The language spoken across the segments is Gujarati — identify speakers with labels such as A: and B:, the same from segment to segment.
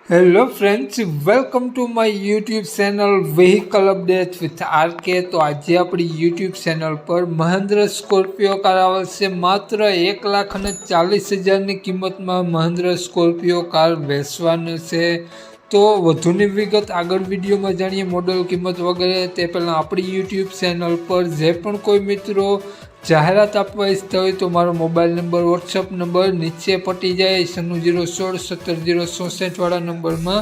A: Hello friends, welcome to my YouTube channel vehicle update with RK. તો આજે આપણી યુટ્યુબ ચેનલ પર મહિન્દ્ર સ્કોર્પિયો કાર આવેલ છે। માત્ર 1,40,000ની કિંમતમાં મહિન્દ્ર સ્કોર્પિયો કાર વેચવાનું છે। તો વધુની વિગત આગળ વિડીયોમાં જાણીએ, મોડલ, કિંમત વગેરે। તે પહેલાં આપણી યુટ્યુબ ચેનલ પર જે પણ કોઈ મિત્રો જાહેરાત આપવા ઈચ્છતા હોય તો મારો મોબાઈલ નંબર, વોટ્સઅપ નંબર નીચે પટી જાય 9601670664 વાળા નંબરમાં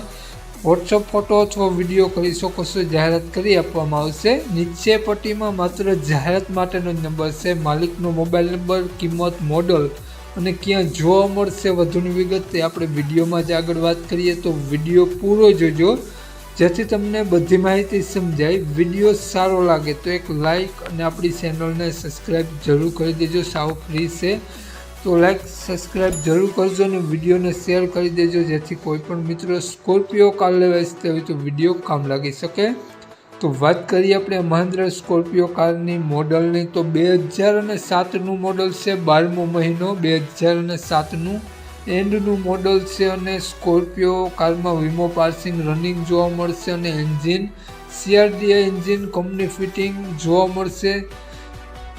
A: વોટ્સઅપ ફોટો અથવા વિડીયો કરી શકો છો, જાહેરાત કરી આપવામાં આવશે। નીચે પટ્ટીમાં માત્ર જાહેરાત માટેનો જ નંબર છે। માલિકનો મોબાઈલ નંબર, કિંમત, મોડલ અને ક્યાં જોવા મળશે વધુની વિગત તે આપણે વિડીયોમાં જ આગળ વાત કરીએ, તો વિડીયો પૂરો જોજો જેથી તમને બધી માહિતી સમજાય। વિડીયો સારો લાગે તો એક લાઇક અને આપણી ચેનલને સબસ્ક્રાઈબ જરૂર કરી દેજો, સાવ ફ્રી છે। તો લાઇક સબસ્ક્રાઈબ જરૂર કરજો અને વિડીયોને શેર કરી દેજો જેથી કોઈ પણ મિત્રો સ્કોર્પિયો કાર લેવા ઈચ્છતા હોય તો વિડીયો કામ લાગી શકે। તો વાત કરીએ આપણે મહિન્દ્રા સ્કોર્પિયો કારની મોડલની, તો 2007નું મોડલ છે। 12મો મહિનો 2007નું એન્ડનું મોડલ છે અને સ્કોર્પિયો કારમાં વીમો પાસિંગ રનિંગ જોવા મળશે અને engine CRDI engine company fitting જોવા મળશે,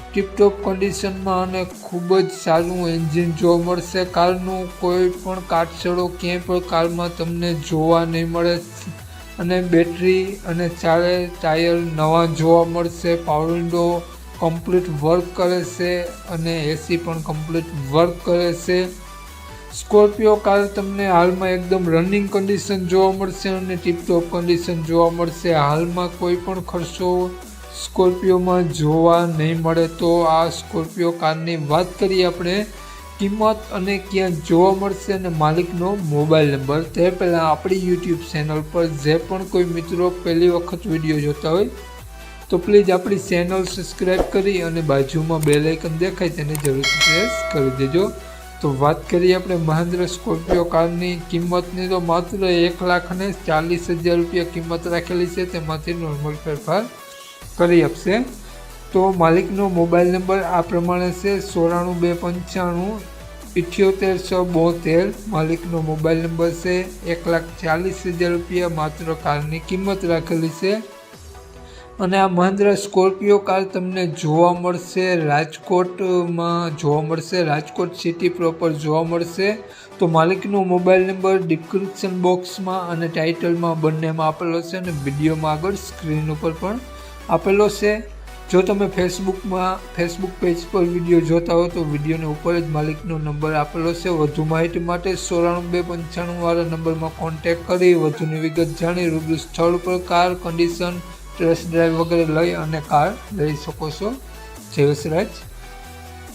A: ટીપટોપ કન્ડિશનમાં અને ખૂબ જ સારું એન્જિન જોવા મળશે। કારનું કોઈ પણ કાટછડો ક્યાંય પણ કારમાં તમને જોવા નહીં મળે અને બેટરી અને ચારે ટાયર નવા જોવા મળશે। પાવર વિન્ડો કમ્પ્લીટ વર્ક કરે છે અને AC પણ કમ્પ્લીટ વર્ક કરે છે। સ્કોર્પિયો કાર તમને હાલમાં એકદમ રનિંગ કન્ડિશન જોવા મળશે અને ટીપટોપ કન્ડિશન જોવા મળશે। હાલમાં કોઈ પણ ખર્ચો સ્કોર્પિયોમાં જોવા નહીં મળે। તો આ સ્કોર્પિયો કારની વાત કરીએ આપણે કિંમત અને ક્યાં જોવા મળશે અને માલિકનો મોબાઈલ નંબર। તે પહેલાં આપણી યુટ્યુબ ચેનલ પર જે પણ કોઈ મિત્રો પહેલી વખત વિડીયો જોતા હોય તો પ્લીઝ આપણી ચેનલ સબસ્ક્રાઈબ કરી અને બાજુમાં બેલ આઇકન દેખાય તેને જરૂરથી પ્રેસ કરી દેજો। તો વાત કરીએ આપણે મહિન્દ્રા સ્કોર્પિયો કારની કિંમતની, તો માત્ર 1,40,000 રૂપિયા કિંમત રાખેલી છે, તેમાંથી નોર્મલ ફેરફાર કરી આપશે। તો માલિકનો મોબાઈલ નંબર આ પ્રમાણે છે 94 295 78 672। માલિકનો મોબાઈલ નંબર છે। 1,40,000 રૂપિયા માત્ર કારની કિંમત રાખેલી છે અને આ મહિન્દ્રા સ્કોર્પિયો કાર તમને જોવા મળશે રાજકોટમાં જોવા મળશે, રાજકોટ સિટી પ્રોપર જોવા મળશે। તો માલિકનો મોબાઈલ નંબર ડિસ્ક્રિપ્શન બોક્સમાં અને ટાઇટલમાં બંનેમાં આપેલો છે અને વિડીયોમાં આગળ સ્ક્રીન ઉપર પણ આપેલો છે। જો તમે ફેસબુક પેજ પર વિડીયો જોતા હો તો વિડીયોની ઉપર જ માલિકનો નંબર આપેલો છે। વધુ માહિતી માટે 94 295 વાળા નંબરમાં કોન્ટેક્ટ કરી વધુની વિગત જાણી રૂબરૂ સ્થળ પર કાર કન્ડિશન, ટેસ્ટ ડ્રાઈવ વગેરે લઈ અને કાર લઈ શકો છો। જય વસરાજ।